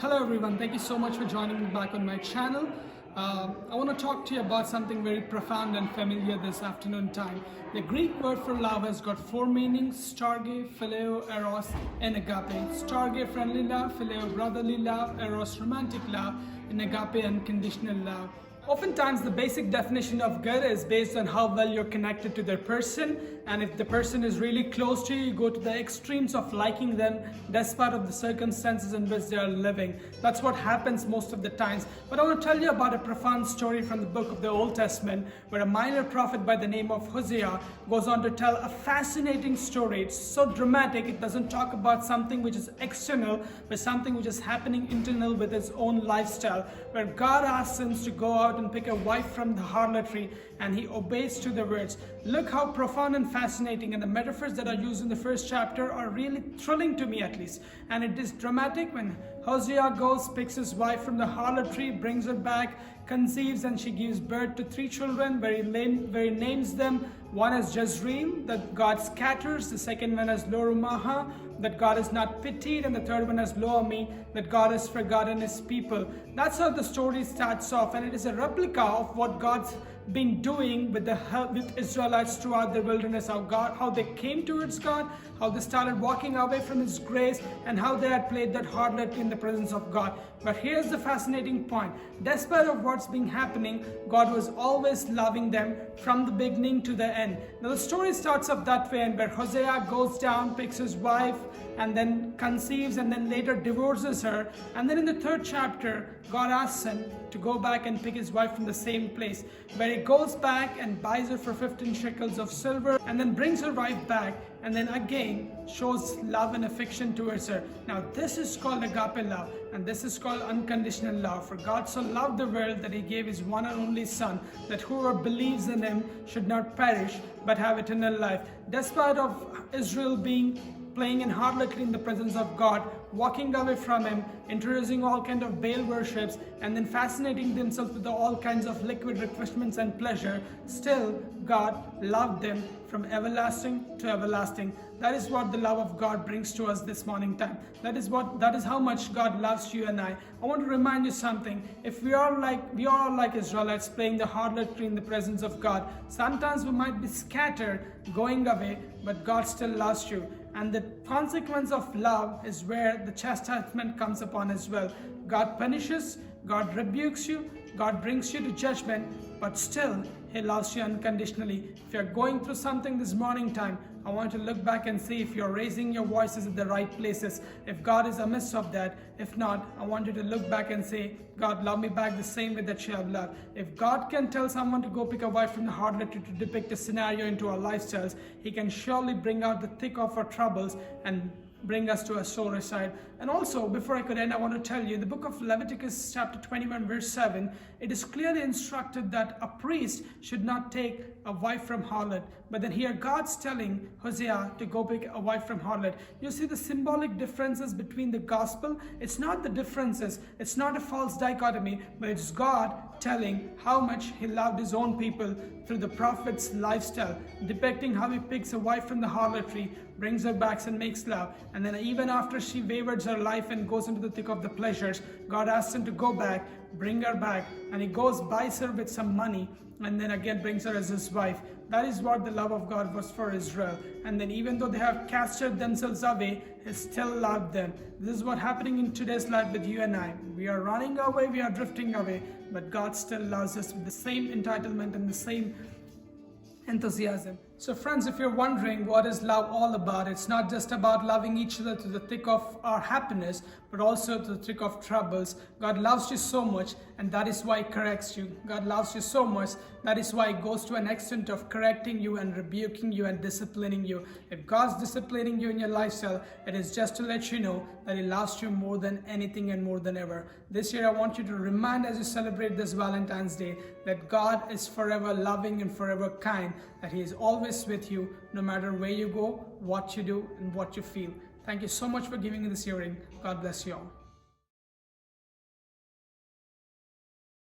Hello everyone, thank you so much for joining me back on my channel. I want to talk to you about something very profound and familiar this afternoon time. The Greek word for love has got four meanings: storge, phileo, eros, and agape. Storge, friendly love; phileo, brotherly love; eros, romantic love; and agape, unconditional love. Oftentimes the basic definition of good is based on how well you're connected to their person, and if the person is really close to you, you go to the extremes of liking them despite of the circumstances in which they are living. That's what happens most of the times. But I want to tell you about a profound story from the book of the Old Testament, where a minor prophet by the name of Hosea goes on to tell a fascinating story. It's so dramatic, it doesn't talk about something which is external, but something which is happening internal with his own lifestyle, where God asks him to go out and pick a wife from the harlotry, and he obeys to the words. Look how profound and fascinating, and the metaphors that are used in the first chapter are really thrilling to me, at least. And it is dramatic when Hosea goes, picks his wife from the harlotry, brings her back, conceives, and she gives birth to three children, where he names them. One is Jezreel, that God scatters; the second one is Lo-Rumahah, that God is not pitied; and the third one is Lo-ammi, that God has forgotten his people. That's how the story starts off, and it is a replica of what God's been doing with Israelites throughout the wilderness, how they came towards God, how they started walking away from His grace, and how they had played that harlot in the presence of God. But here's the fascinating point: despite of what's been happening, God was always loving them from the beginning to the end. Now the story starts up that way, and where Hosea goes down, picks his wife, and then conceives, and then later divorces her. And then in the third chapter, God asks him to go back and pick his wife from the same place, where he goes back and buys her for 15 shekels of silver, and then brings her wife back, and then again shows love and affection towards her. Now this is called agape love, and this is called unconditional love. For God so loved the world that He gave His one and only Son, that whoever believes in Him should not perish but have eternal life. Despite of Israel playing in harlotry in the presence of God, walking away from Him, introducing all kinds of Baal worships, and then fascinating themselves with all kinds of liquid refreshments and pleasure, still God loved them from everlasting to everlasting. That is what the love of God brings to us this morning time. That is how much God loves you and I. I want to remind you something. If we are like Israelites playing the harlotry in the presence of God, sometimes we might be scattered, going away, but God still loves you. And the consequence of love is where the chastisement comes upon as well. God punishes, God rebukes you, God brings you to judgment, but still He loves you unconditionally. If you're going through something this morning time, I want you to look back and see if you're raising your voices at the right places, if God is amidst of that. If not, I want you to look back and say, God, love me back the same way that you have loved. If God can tell someone to go pick a wife from the harlotry to depict a scenario into our lifestyles, He can surely bring out the thick of our troubles and bring us to a solar side. And also, before I could end, I want to tell you, the book of Leviticus chapter 21 verse 7, it is clearly instructed that a priest should not take a wife from harlot. But then here God's telling Hosea to go pick a wife from harlot. You see the symbolic differences between the gospel. It's not the differences, it's not a false dichotomy, but it's God telling how much He loved His own people through the prophet's lifestyle, depicting how He picks a wife from the harlotry, brings her back and makes love. And then even after she wavers her life and goes into the thick of the pleasures, God asks him to go back, bring her back, and he goes, buys her with some money, and then again brings her as his wife. That is what the love of God was for Israel. And then even though they have casted themselves away, He still loved them. This is what's happening in today's life with you and I. We are running away, we are drifting away, but God still loves us with the same entitlement and the same enthusiasm. So friends, if you're wondering what is love all about, it's not just about loving each other to the thick of our happiness, but also to the thick of troubles. God loves you so much, and that is why He corrects you. God loves you so much, that is why He goes to an extent of correcting you and rebuking you and disciplining you. If God's disciplining you in your lifestyle, it is just to let you know that He loves you more than anything and more than ever. This year I want you to remind, as you celebrate this Valentine's Day, that God is forever loving and forever kind, that He is always with you, no matter where you go, what you do, and what you feel. Thank you so much for giving me this hearing. God bless you all.